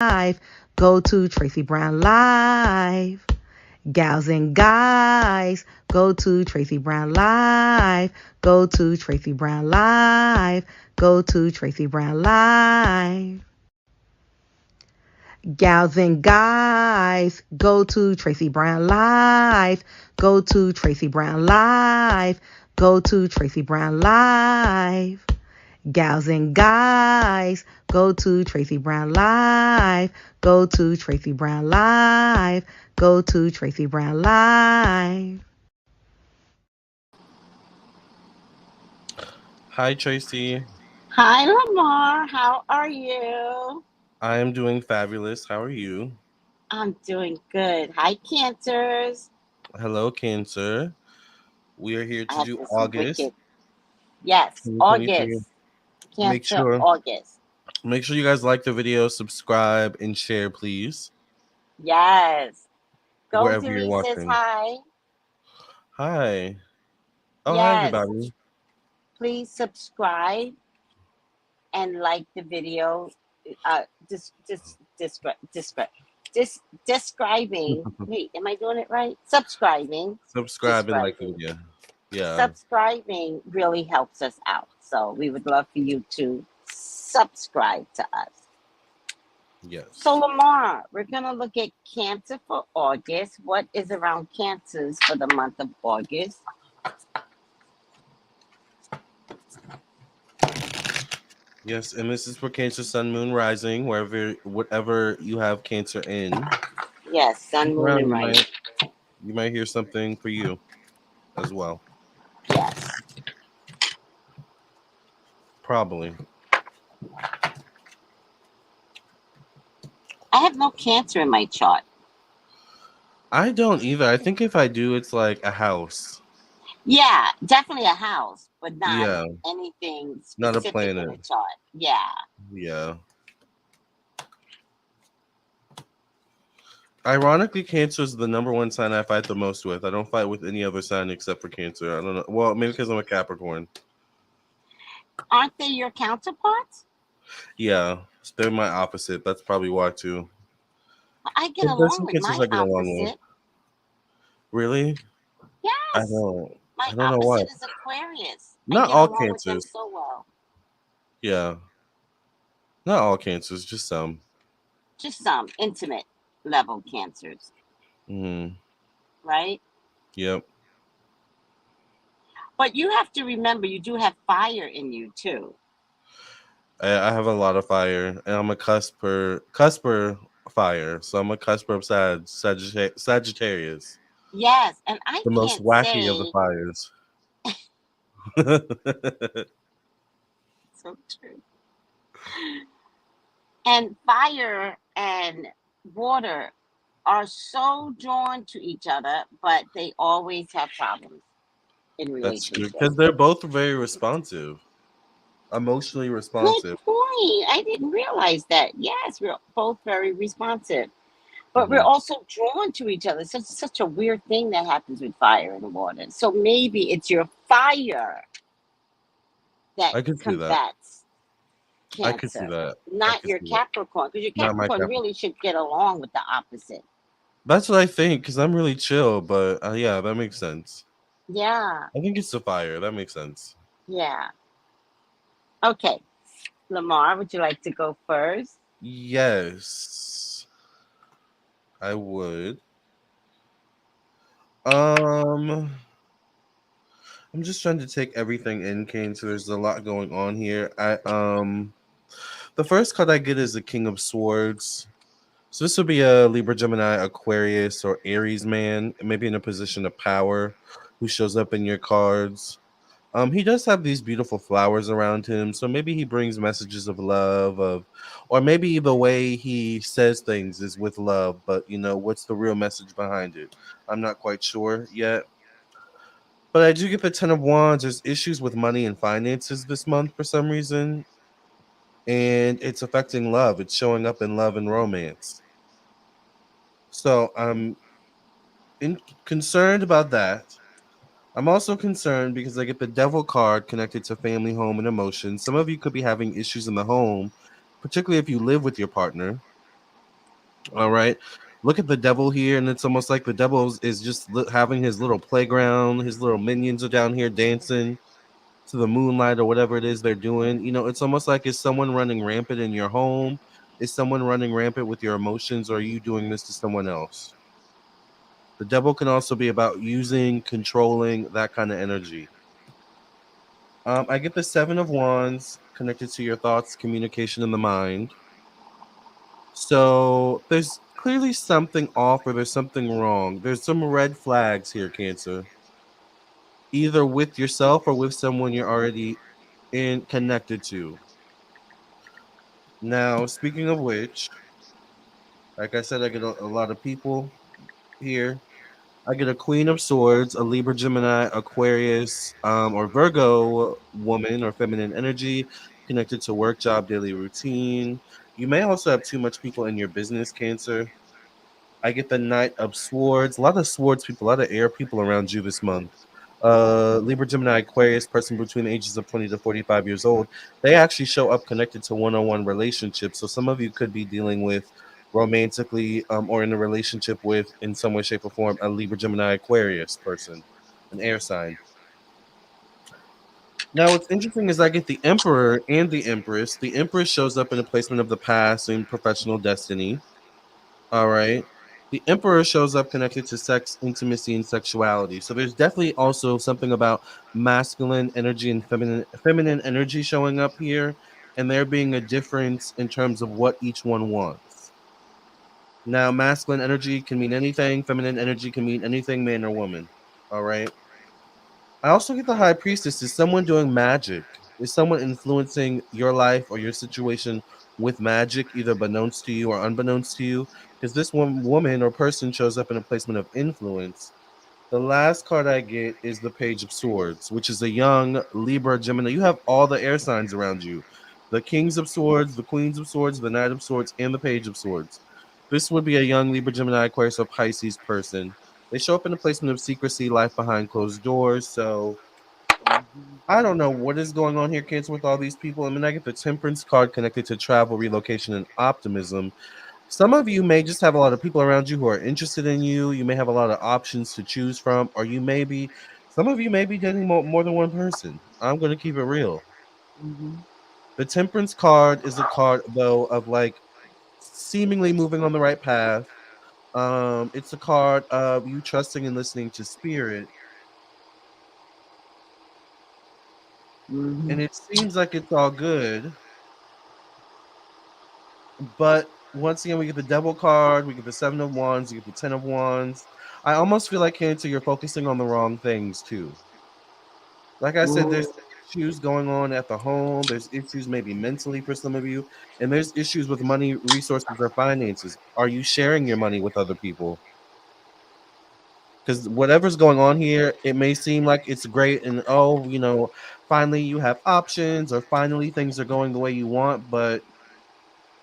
Live. Go to Tracy Brown Live. Gals and guys, go to Tracy Brown Live. Go to Tracy Brown Live. Go to Tracy Brown Live. Gals and guys, go to Tracy Brown Live. Go to Tracy Brown Live. Go to Tracy Brown Live. Gals and guys, go to Tracy Brown Live. Go to Tracy Brown Live. Go to Tracy Brown Live. Hi, Tracy. Hi, Lamar. How are you? I am doing fabulous. How are you? I'm doing good. Hi, Cancers. Hello, Cancer. We are here I to have do this August wicked. Yes, 2023. August. Make Cancer, sure August. make sure you guys like the video, subscribe, and share, please, Yes. Gold wherever you're Denise says watching. hi. Hi. Oh, hi, Yes. everybody. Please subscribe and like the video. Describing. Wait, am I doing it right? Subscribing. Subscribe and like the Describing. video. Yeah. Subscribing really helps us out. So we would love for you to subscribe to us. So Yes. Lamar, we're gonna look at Cancer for August. What is around Cancers for the month of August? Yes, and this is for Cancer, Sun, Moon, Rising, whatever you have Cancer in. Yes, Sun, Look Moon, around. and You Rising. might hear something for you as well. Yes. Probably. I have no Cancer in my chart. I don't either. I think if I do, it's like a house. Yeah, definitely a house, but not Yeah, anything not a specific in planet. the chart. Yeah. Yeah. Ironically, Cancer is the number one sign I fight the most with. I don't fight with any other sign except for Cancer. I don't know. Well, maybe because I'm a Capricorn. Aren't they your counterparts? Yeah, they're my opposite. That's probably why too. I get But there's along some with Cancers my I get along with. opposite. Really? I Yes. don't. My I don't know why. opposite is Aquarius. I Not get all along with them Cancers. so well. Yeah, not all Cancers. Just some. Just some intimate level Cancers, Mm, right? yep. But you have to remember you do have fire in you too. I have a lot of fire, and I'm a cusper fire. So I'm a cusper of Sagittarius, Yes, and I the most can't wacky of the say fires. so true. And fire and water are so drawn to each other, but they always have problems in That's true relationships. because they're both very responsive, emotionally Good responsive. point. I didn't realize that. Yes, we're both very responsive, but we're Hmm. also drawn to each other. Such a weird thing that happens with fire and water. So maybe it's your fire that I could see that. combats I could see Cancer, that. I not could your see that. Capricorn, because your Not my Capricorn Capricorn. really should get along with the opposite. That's what I think because I'm really chill. But yeah, that makes sense. Yeah, I think it's the fire. That makes sense. yeah. Okay, Lamar, would you like to go first? Yes, I would. Um, I'm just trying to take everything in, Kane. So there's a lot going on here. The first card I get is the King of Swords. So this would be a Libra, Gemini, Aquarius, or Aries man, maybe in a position of power, who shows up in your cards. He does have these beautiful flowers around him, so maybe he brings messages of love, or maybe the way he says things is with love. But what's the real message behind it? I'm not quite sure yet. But I do get the Ten of Wands. There's issues with money and finances this month for some reason, and it's affecting love. It's showing up in love and romance. So I'm concerned about that. I'm also concerned because I get the Devil card connected to family, home, and emotions. Some of you could be having issues in the home, particularly if you live with your partner. All right. Look at the devil here, and it's almost like the devil is just having his little playground. His little minions are down here dancing to the moonlight or whatever it is they're doing. It's almost like, is someone running rampant in your home? Is someone running rampant with your emotions, or are you doing this to someone else? The devil can also be about using, controlling that kind of energy. I get the Seven of Wands connected to your thoughts, communication, in the mind. So there's clearly something off, or there's something wrong. There's some red flags here, Cancer. Either with yourself or with someone you're already in connected to. Now, speaking of which, like I said, I get a lot of people here. I get a Queen of Swords, a Libra, Gemini, Aquarius, or Virgo woman or feminine energy connected to work, job, daily routine. You may also have too much people in your business, Cancer. I get the Knight of Swords. A lot of swords people, a lot of air people around you this month. Libra, Gemini, Aquarius, person between the ages of 20 to 45 years old. They actually show up connected to one-on-one relationships. So some of you could be dealing with romantically, or in a relationship with, in some way, shape, or form, a Libra, Gemini, Aquarius person, an air sign. Now, what's interesting is I get the Emperor and the Empress. The Empress shows up in a placement of the past and professional destiny. All right. The Emperor shows up connected to sex, intimacy, and sexuality. So there's definitely also something about masculine energy and feminine energy showing up here, and there being a difference in terms of what each one wants. Now, masculine energy can mean anything, feminine energy can mean anything, man or woman. All right. I also get the High Priestess. Is someone doing magic? Is someone influencing your life or your situation with magic, either beknownst to you or unbeknownst to you? Because this woman or person shows up in a placement of influence. The last card I get is the Page of Swords, which is a young Libra Gemini. You have all the air signs around you: the Kings of Swords, the Queens of Swords, the Knight of Swords, and the Page of Swords. This would be a young Libra Gemini Aquarius or Pisces person. They show up in a placement of secrecy, life behind closed doors. So I don't know what is going on here, Cancer, with all these people. I mean, I get the Temperance card connected to travel, relocation, and optimism. Some of you may just have a lot of people around you who are interested in you. You may have a lot of options to choose from, or some of you may be dating more than one person. I'm going to keep it real. Hmm. The Temperance card is a card, though, of like seemingly moving on the right path. It's a card of you trusting and listening to spirit, Hmm. and it seems like it's all good. But once again, we get the Devil card, we get the Seven of Wands, you get the Ten of Wands. I almost feel like, Cancer, you're focusing on the wrong things too. Like I said, there's issues going on at the home. There's issues maybe mentally for some of you, and there's issues with money, resources, or finances. Are you sharing your money with other people? Because whatever's going on here, it may seem like it's great, and oh, finally you have options, or finally things are going the way you want, but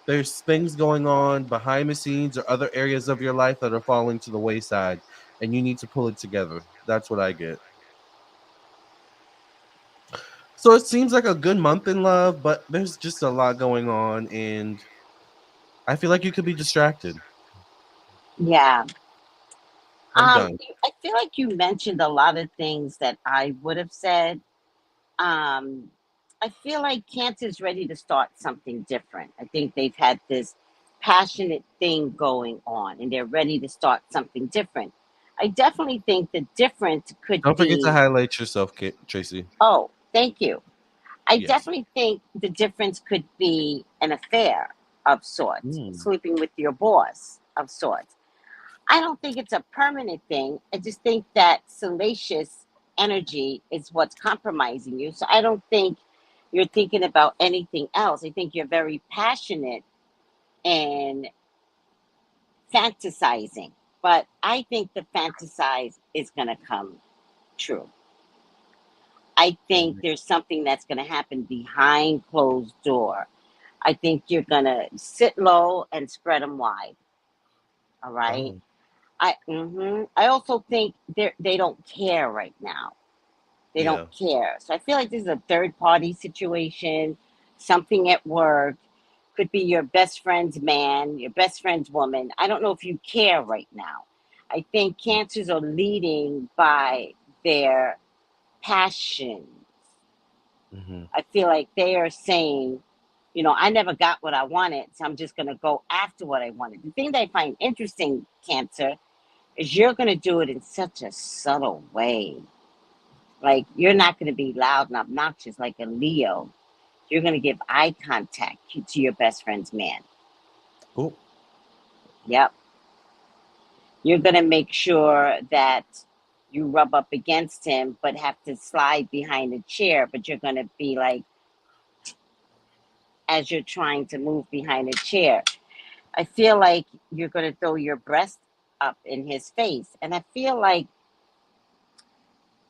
there's things going on behind the scenes or other areas of your life that are falling to the wayside, and you need to pull it together. That's what I get. So it seems like a good month in love, but there's just a lot going on, and I feel like you could be distracted. Yeah. I'm done. I feel like you mentioned a lot of things that I would have said. Um, I feel like Cancer's ready to start something different. I think they've had this passionate thing going on and they're ready to start something different. I definitely think the difference could Don't forget to be, highlight yourself, Tracy. oh, thank you. I Yes. definitely think the difference could be an affair of sorts, Mm, sleeping with your boss of sorts. I don't think it's a permanent thing. I just think that salacious energy is what's compromising you. So I don't think you're thinking about anything else. I think you're very passionate and fantasizing. But I think the fantasize is going to come true. I think mm, there's something that's going to happen behind closed door. I think you're going to sit low and spread them wide. All right. oh, I also think they don't care right now. They don't yeah. care. So I feel like this is a third party situation, something at work. Could be your best friend's man, your best friend's woman. I don't know if you care right now. I think cancers are leading by their passion. Mm-hmm. I feel like they are saying, I never got what I wanted, so I'm just going to go after what I wanted. The thing that I find interesting, Cancer, is you're going to do it in such a subtle way. Like, you're not going to be loud and obnoxious like a Leo. You're going to give eye contact to your best friend's man. Oh. Yep. You're going to make sure that you rub up against him, but have to slide behind a chair. But you're going to be like, as you're trying to move behind a chair. I feel like you're going to throw your breast up in his face. And I feel like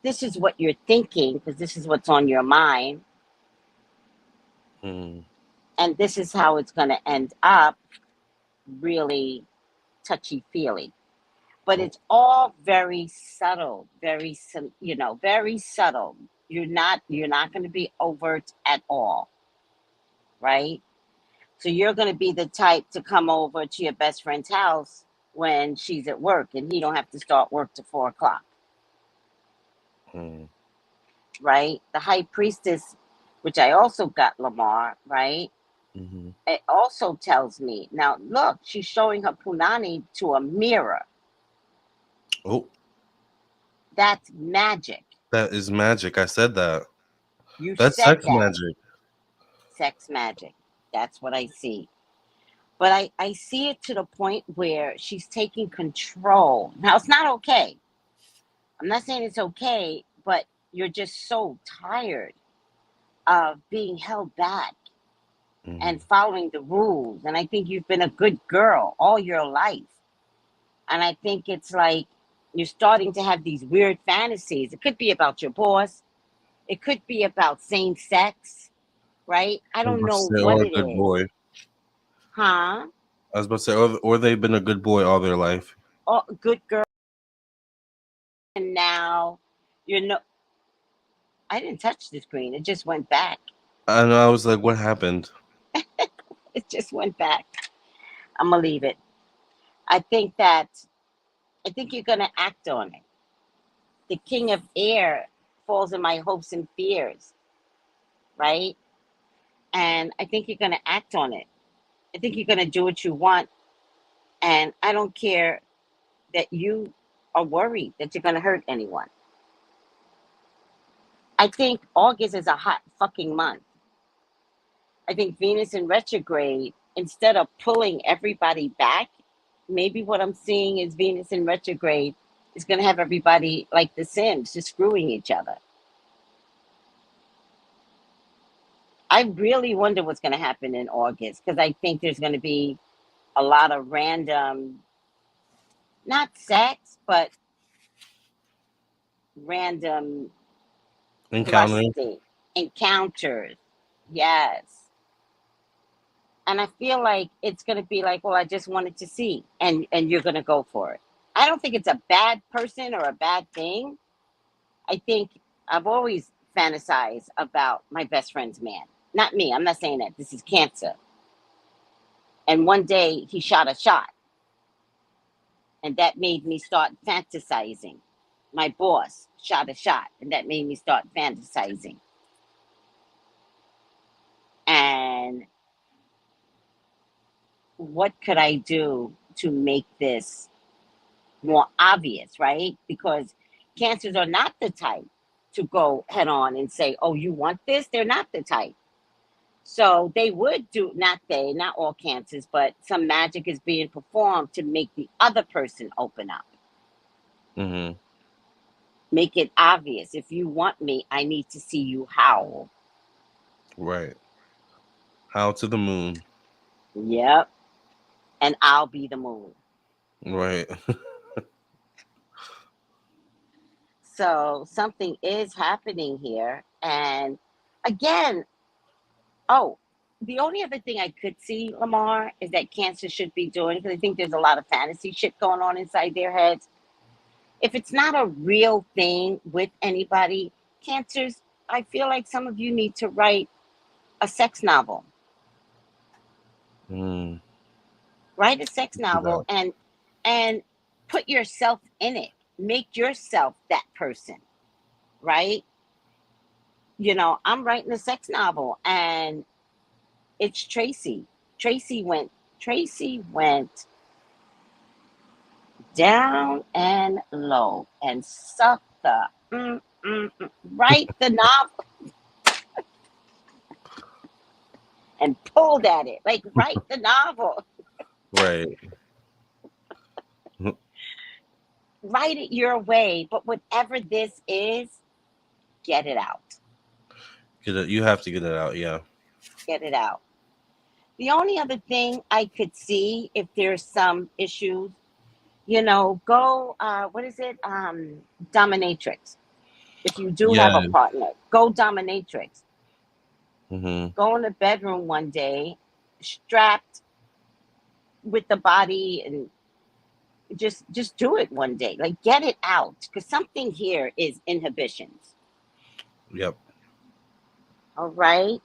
this is what you're thinking because this is what's on your mind. Mm. And this is how it's going to end up, really touchy feely. But Oh. it's all very subtle, very subtle. You're not going to be overt at all, right? So you're going to be the type to come over to your best friend's house when she's at work and he don't have to start work till 4 o'clock, Mm. right? The high priestess, which I also got, Lamar, right? Mm-hmm. It also tells me, now look, she's showing her punani to a mirror. Oh, That's magic. that is magic. I said that. You That's said sex that. magic. Sex magic. That's what I see. But I see it to the point where she's taking control. Now, it's not okay. I'm not saying it's okay, but you're just so tired of being held back Mm-hmm. and following the rules. And I think you've been a good girl all your life. And I think it's like you're starting to have these weird fantasies. It could be about your boss, it could be about same sex, right? I I was don't about to know say, what or a it good is. boy. Huh? I was about to say, or they've been a good boy all their life. Oh, good girl. And now you're no. I didn't touch the screen. It just went back. And I was like, what happened? It just went back. I'm gonna leave it. I think that I think you're gonna act on it. The king of air falls in my hopes and fears, right? And I think you're gonna act on it. I think you're gonna do what you want. And I don't care that you are worried that you're gonna hurt anyone. I think August is a hot fucking month. I think Venus in retrograde, instead of pulling everybody back, maybe what I'm seeing is Venus in retrograde is going to have everybody like The Sims, just screwing each other. I really wonder what's going to happen in August because I think there's going to be a lot of random, not sex, but random Encounter. lusting encounters. Yes. And I feel like it's going to be like, well, I just wanted to see, and you're going to go for it. I don't think it's a bad person or a bad thing. I think I've always fantasized about my best friend's man. Not me. I'm not saying that. This is Cancer. And one day he shot a shot, and that made me start fantasizing. My boss shot a shot, and that made me start fantasizing. And what could I do to make this more obvious, right? Because cancers are not the type to go head on and say, oh, you want this? They're not the type. So they would do, not all cancers, but some magic is being performed to make the other person open up. Mm-hmm. Make it obvious. If you want me, I need to see you howl. Right. How to the moon. Yep. And I'll be the moon. Right. So something is happening here. And again, oh, the only other thing I could see, Lamar, is that cancer should be doing, because I think there's a lot of fantasy shit going on inside their heads. If it's not a real thing with anybody, cancers, I feel like some of you need to write a sex novel. Mm, Write a sex do novel that. and put yourself in it. Make yourself that person, right? I'm writing a sex novel and it's Tracy. Tracy went down and low and sucked the write the novel and pulled at it. Like write the novel. Right. Write it your way. But whatever this is, get it out. Get it. You have to get it out. Yeah. Get it out. The only other thing I could see if there's some issues, go what is it? Dominatrix. If you do have a Yeah. partner, go dominatrix. Hmm. Go in the bedroom one day, strapped with the body, and just do it one day. Like get it out, because something here is inhibitions. Yep. All right.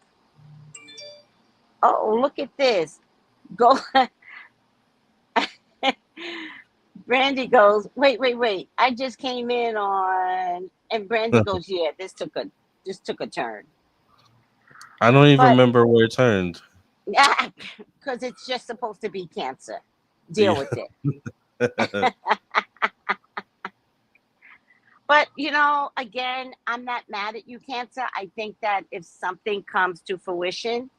Oh, look at this. Go. Brandy goes, wait. I just came in on, and Brandy goes, yeah, this took a turn. I don't even But remember where it turned. yeah, because it's just supposed to be Cancer. Deal Yeah. with it. But again, I'm not mad at you, Cancer. I think that if something comes to fruition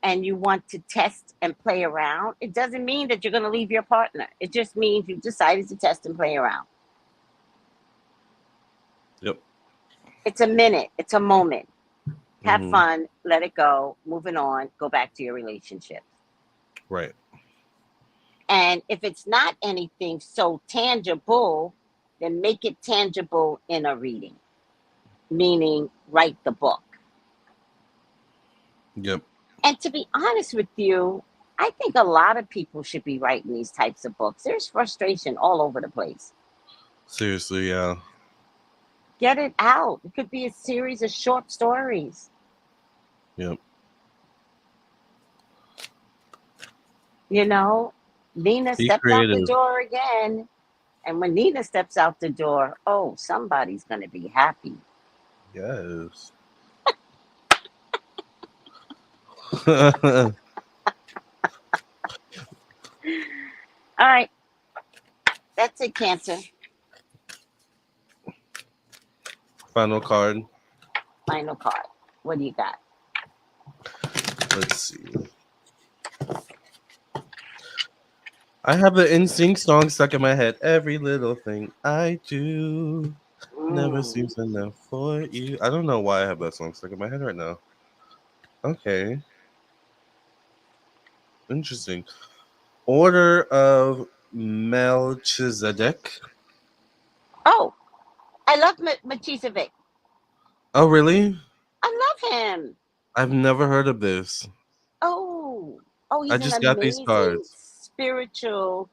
and you want to test and play around, it doesn't mean that you're going to leave your partner. It just means you decided to test and play around. Yep. It's a minute, it's a moment. Have Hmm. fun, let it go, moving on, go back to your relationship. Right. And if it's not anything so tangible, then make it tangible in a reading, meaning write the book. Yep. And to be honest with you, I think a lot of people should be writing these types of books. There's frustration all over the place. Seriously. Yeah. Get it out. It could be a series of short stories. Yep. You know, Nina Be stepped out the creative. door again. And when Nina steps out the door, oh, somebody's going to be happy. Yes. All right, that's it, Cancer. Final card. Final card. What do you got? Let's see. I have the NSYNC song stuck in my head. Every little thing I do never Mm. seems enough for you. I don't know why I have that song stuck in my head right now. Okay, interesting. Order of Melchizedek. Oh, I love Machisevic. Oh, really? I love him. I've never heard of this. Oh, I he's an just got these amazing cards. spiritual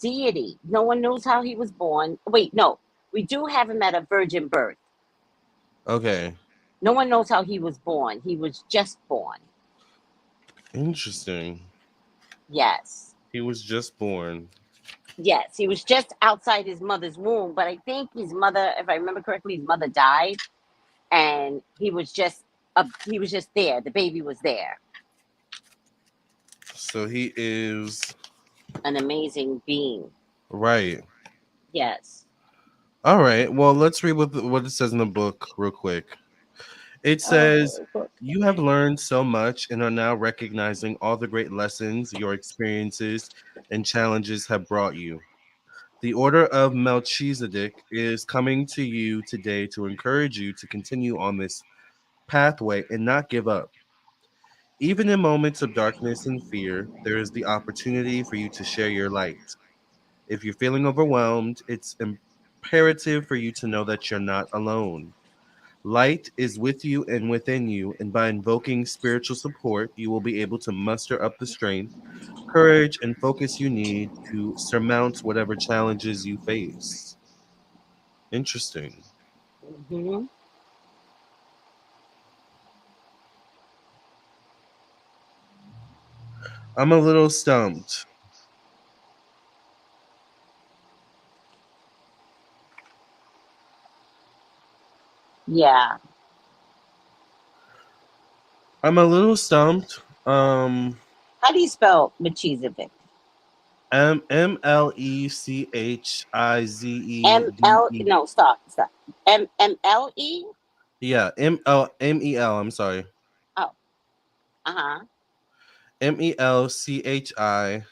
deity. No one knows how he was born. Wait, no, we do have him at a virgin birth. Okay, No one knows how he was born. He was just born. interesting. Yes. He was just born. Yes, he was just outside his mother's womb, but I think his mother, if I remember correctly, his mother died, and he was just there. The baby was there. So he is An amazing being. right. Yes. All right. Well, let's read what it says in the book real quick. It says, Oh, "You have learned so much and are now recognizing all the great lessons your experiences and challenges have brought you. The Order of Melchizedek is coming to you today to encourage you to continue on this pathway and not give up. Even in moments of darkness and fear, there is the opportunity for you to share your light. If you're feeling overwhelmed, it's imperative for you to know that you're not alone. Light is with you and within you, and by invoking spiritual support, you will be able to muster up the strength, courage, and focus you need to surmount whatever challenges you face." Interesting. hmm I'm a little stumped. Yeah. I'm a little stumped. How do you spell Machizovic? Mlecchize. No, stop. MLE. Yeah, Mel. I'm sorry. Oh, uh-huh. Melchizedek.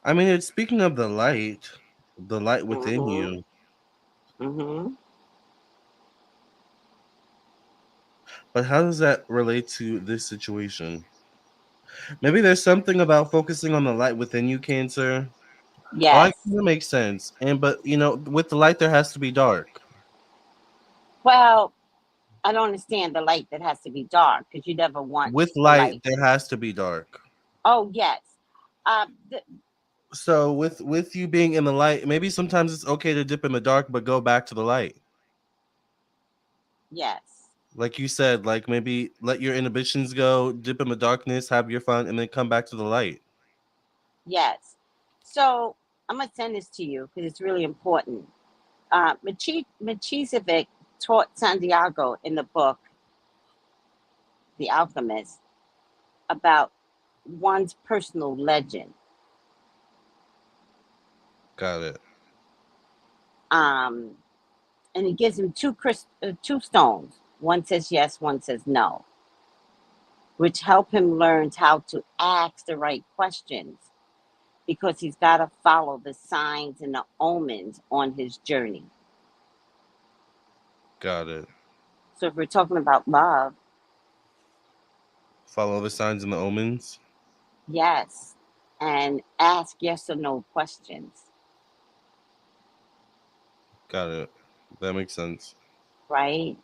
I mean, it's speaking of the light within Mm-hmm. you. Mm-hmm. But how does that relate to this situation? Maybe there's something about focusing on the light within you, Cancer. Oh, I Yes. guess that makes sense. And but with the light there has to be dark. Well, I don't understand the light that has to be dark because you never want With the light light. there has to be dark. Oh, yes. Uh, th- So with you being in the light, maybe sometimes it's okay to dip in the dark but go back to the light. yes. Like you said, like maybe let your inhibitions go, dip in the darkness, have your fun, and then come back to the light. Yes. So I'm going to send this to you because it's really important. Machizovic taught Santiago in the book, The Alchemist, about one's personal legend. Got it. Um, and he gives him two stones. One says yes, one says no, which help him learn how to ask the right questions because he's got to follow the signs and the omens on his journey. Got it. So if we're talking about love, Follow the signs and the omens. yes, and ask yes or no questions, Got it. That makes sense. right?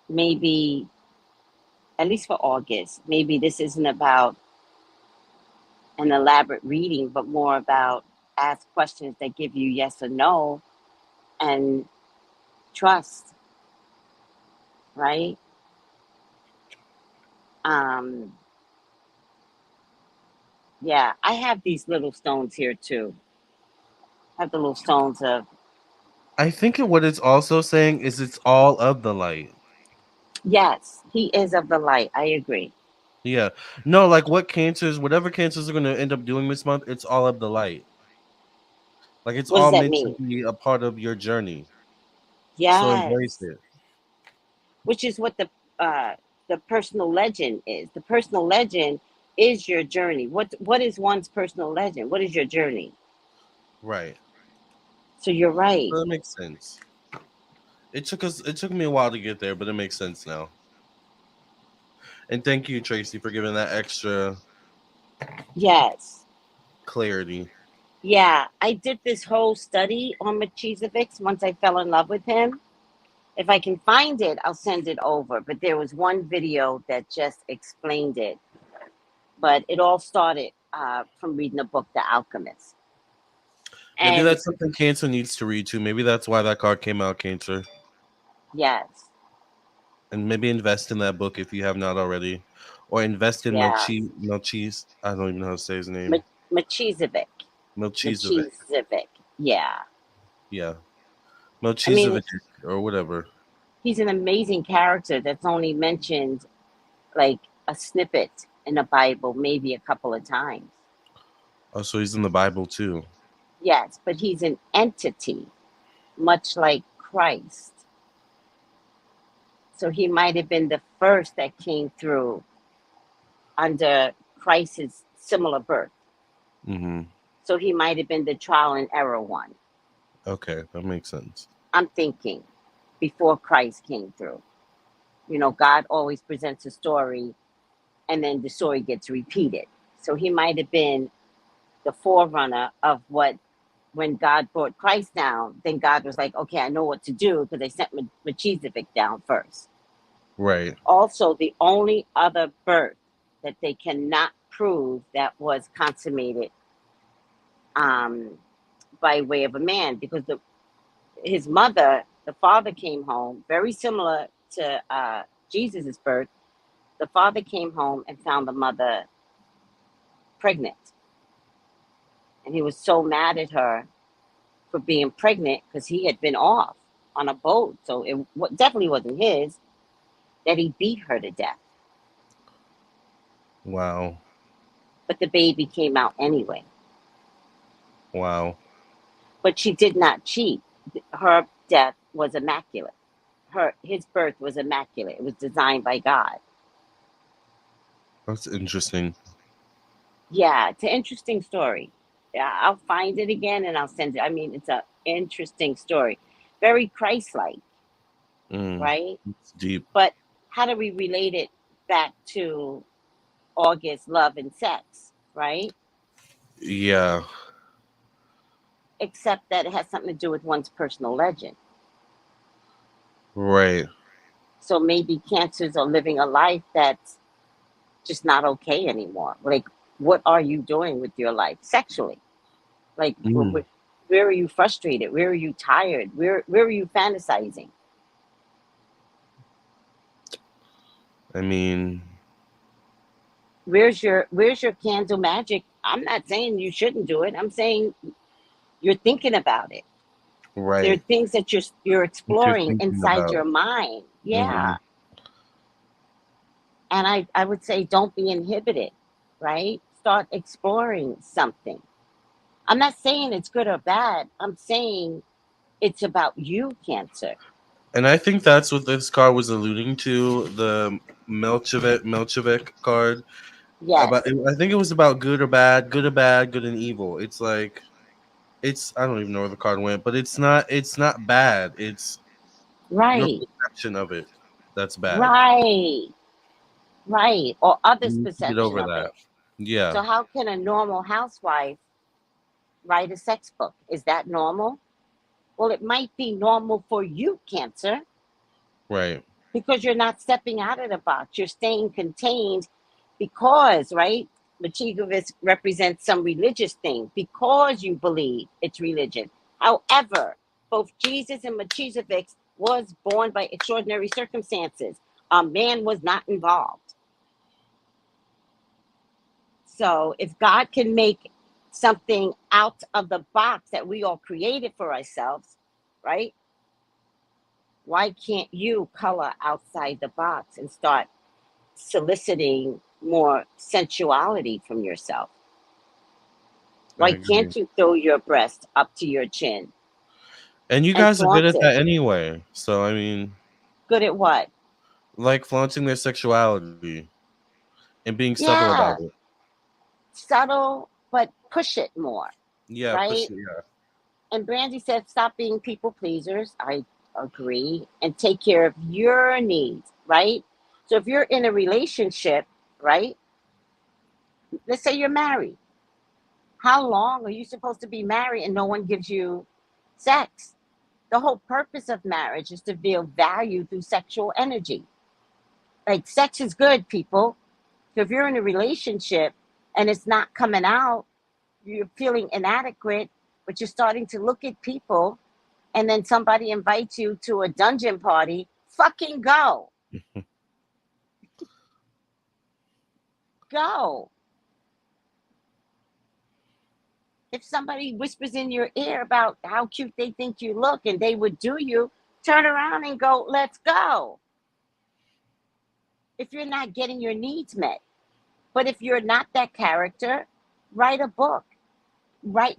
Maybe, at least for August, maybe this isn't about an elaborate reading, but more about ask questions that give you yes or no and trust, right? Um, yeah, I have these little stones here too. I have the little stones of, I think what it's also saying is it's all of the light. yes, he is of the light. I agree. Yeah. No, like whatever cancers are going to end up doing this month, it's all of the light. Like it's What does all that meant to mean? be a part of your journey. So embrace Yes, it. which is what the personal legend is. The personal legend is your journey. What is one's personal legend? What is your journey? Right. So you're right. So that makes sense. It took me a while to get there, but it makes sense now. And thank you, Tracy, for giving that extra Yes. clarity. Yeah, I did this whole study on Machizovics once I fell in love with him. If I can find it, I'll send it over. But there was one video that just explained it. But it all started from reading the book, The Alchemist. Maybe And that's something Cancer needs to read too. Maybe that's why that card came out, Cancer. yes, And maybe invest in that book if you have not already. Or invest in yeah, Melchis. I don't even know how to say his name. Machizovic. Melchizedek. Machizovic. Yeah. Yeah. I mean, Melchizedek or whatever. he's an amazing character that's only mentioned like a snippet in the Bible, maybe a couple of times. Oh, so he's in the Bible too. Yes, but he's an entity, much like Christ. So he might have been the first that came through under Christ's similar birth. Mm-hmm. So he might have been the trial and error one. Okay, that makes sense. I'm thinking before Christ came through. You know, God always presents a story and then the story gets repeated. So he might have been the forerunner of what when God brought Christ down, then God was like, okay, I know what to do because they sent Melchizedek down first. Right. Also, the only other birth that they cannot prove that was consummated um, by way of a man, because his mother, the father came home, very similar to Jesus's birth. The father came home and found the mother pregnant. And he was so mad at her for being pregnant because he had been off on a boat. So it definitely wasn't his, that he beat her to death. Wow. But the baby came out anyway. Wow. But she did not cheat. Her death was immaculate. His birth was immaculate. It was designed by God. That's interesting. Yeah, it's an interesting story. Yeah, I'll find it again and I'll send it. I mean, it's an interesting story. Very Christ-like, Mm. right? It's deep. But how do we relate it back to August, love, and sex, right? Yeah. Except that it has something to do with one's personal legend. Right. So maybe cancers are living a life that's just not okay anymore. Like, what are you doing with your life sexually? Like, Mm. where are you frustrated? Where are you tired? Where are you fantasizing? I mean, Where's your candle magic? I'm not saying you shouldn't do it. I'm saying you're thinking about it. There are right. things that you're What you're exploring thinking inside about. your mind. Hmm. Yeah. And I would say don't be inhibited, right? Start exploring something. I'm not saying it's good or bad. I'm saying it's about you, Cancer. And I think that's what this card was alluding to, the Melchizedek card. Yes. I think it was about good or bad, good or bad, good and evil. It's like I don't even know where the card went, but it's not bad. It's your Right. perception of it that's bad. Right. Right. Or You others' need to get perception over of that. it. Yeah. So how can a normal housewife write a sex book? Is that normal? Well, it might be normal for you, Cancer, Right. because you're not stepping out of the box. You're staying contained because, right? Machigavis represents some religious thing because you believe it's religion. However, both Jesus and Melchizedek was born by extraordinary circumstances. A man was not involved. So if God can make something out of the box that we all created for ourselves, right? Why can't you color outside the box and start soliciting more sensuality from yourself? I Why agree. can't you throw your breast up to your chin And you and guys are good flaunt at it? that anyway. So I mean, Good at what? like flaunting their sexuality and being subtle about Yeah, it. subtle, but push it more, Yeah, push right? it. Yeah. And Brandy said, stop being people pleasers. I agree. And take care of your needs, right? So if you're in a relationship, right? Let's say you're married. How long are you supposed to be married and no one gives you sex? The whole purpose of marriage is to feel value through sexual energy. Like, sex is good, people. So if you're in a relationship and it's not coming out, you're feeling inadequate, but you're starting to look at people, and then somebody invites you to a dungeon party, fucking go. Go. If somebody whispers in your ear about how cute they think you look and they would do you, turn around and go, let's go. If you're not getting your needs met. But if you're not that character, write a book.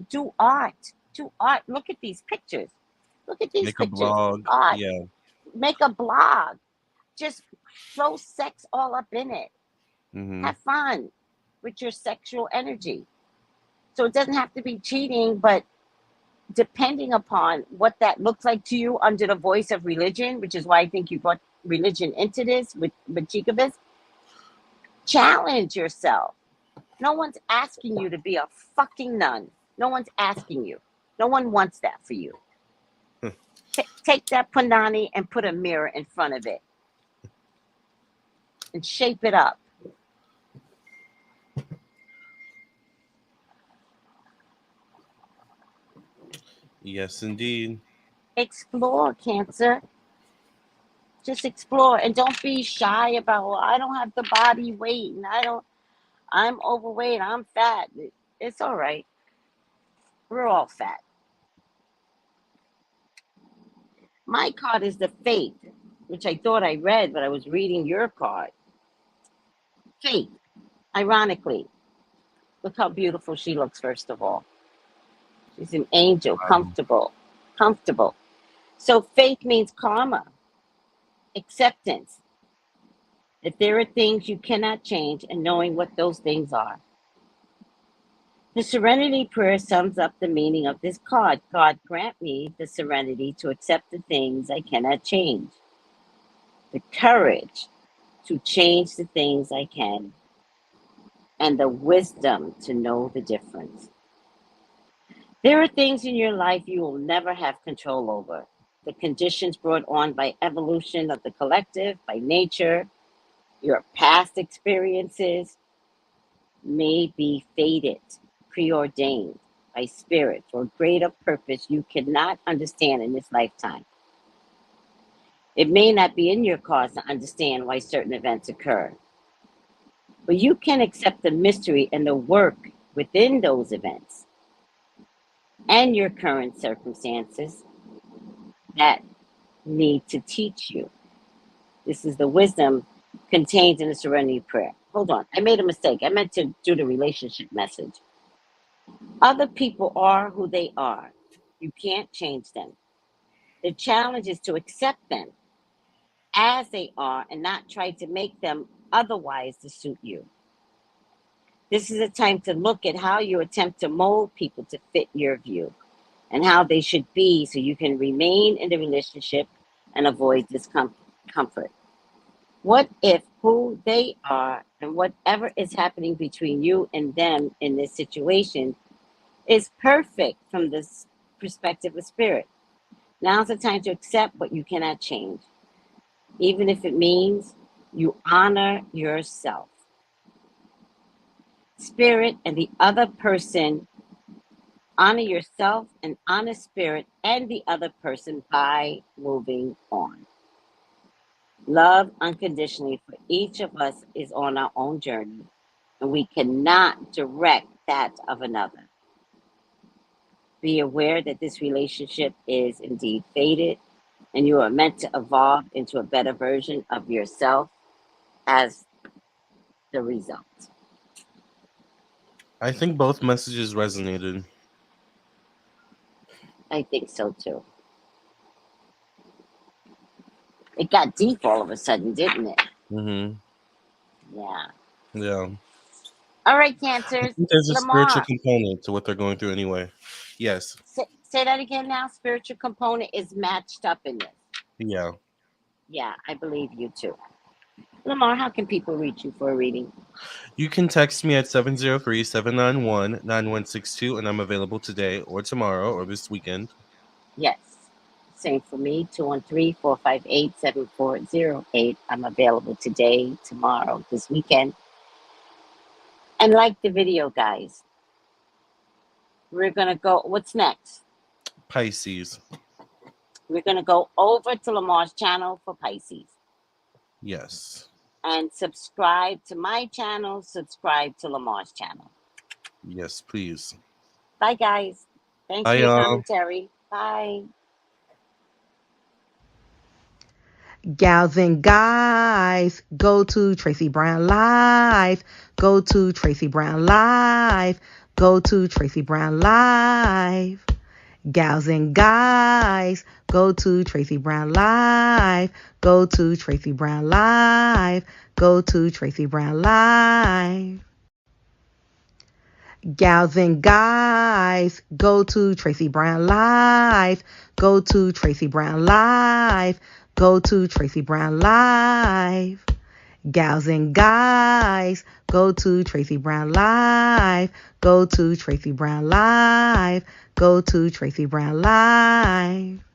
Do art. Do art. Look at these pictures. Look at these Make a pictures. blog. Art. Yeah. Make a blog. Just throw sex all up in it. Hmm. Have fun with your sexual energy. So it doesn't have to be cheating, but depending upon what that looks like to you under the voice of religion, which is why I think you brought religion into this with Chikovitz, challenge yourself. No one's asking you to be a fucking nun. No one's asking you. No one wants that for you. Take that punani and put a mirror in front of it and shape it up. Yes, indeed. Explore, Cancer. Just explore and don't be shy about, well, I don't have the body weight and I'm overweight, I'm fat. It's all right. We're all fat. My card is the Faith, which I thought I read, but I was reading your card. Faith, ironically, look how beautiful she looks, first of all. She's an angel, comfortable, comfortable. So faith means karma, acceptance, that there are things you cannot change and knowing what those things are. The Serenity Prayer sums up the meaning of this card. God, grant me the serenity to accept the things I cannot change, the courage to change the things I can, and the wisdom to know the difference. There are things in your life you will never have control over. The conditions brought on by evolution of the collective, by nature, your past experiences may be fated, preordained by spirit for a greater purpose you cannot understand in this lifetime. It may not be in your cards to understand why certain events occur, but you can accept the mystery and the work within those events and your current circumstances that need to teach you. This is the wisdom contained in the Serenity Prayer. Hold on, I made a mistake. I meant to do the relationship message. Other people are who they are. You can't change them. The challenge is to accept them as they are and not try to make them otherwise to suit you. This is a time to look at how you attempt to mold people to fit your view and how they should be so you can remain in the relationship and avoid discomfort. What if who they are and whatever is happening between you and them in this situation is perfect from this perspective of spirit? Now's the time to accept what you cannot change, even if it means you honor yourself, spirit, and the other person. Honor yourself and honor spirit and the other person by moving on. Love unconditionally for each of us is on our own journey, and we cannot direct that of another. Be aware that this relationship is indeed fated, and you are meant to evolve into a better version of yourself as the result. I think both messages resonated. I think so too. It got deep all of a sudden, didn't it? Mm-hmm. Yeah. Yeah. All right, I Cancers. think there's a spiritual Lamar, component to what they're going through anyway. Yes. say that again now. Spiritual component is matched up in this. Yeah. Yeah, I believe you too. Lamar, how can people reach you for a reading? You can text me at 703-791-9162, and I'm available today or tomorrow or this weekend. Yes. Same for me, 213-458-7408. I'm available today, tomorrow, this weekend. And like the video, guys. We're going to go, what's next? Pisces. We're going to go over to Lamar's channel for Pisces. Yes. And subscribe to my channel, subscribe to Lamar's channel. Yes, please. Bye, guys. Thanks Bye, for your y'all. commentary. Bye. Gals and guys, go to Tracy Brown Live. Go to Tracy Brown Live. Go to Tracy Brown Live. Gals and guys, go to Tracy Brown Live. Go to Tracy Brown Live. Go to Tracy Brown Live. Gals and guys, go to Tracy Brown Live. Go to Tracy Brown Live. Go to Tracy Brown Live. Gals and guys, go to Tracy Brown Live. Go to Tracy Brown Live. Go to Tracy Brown Live.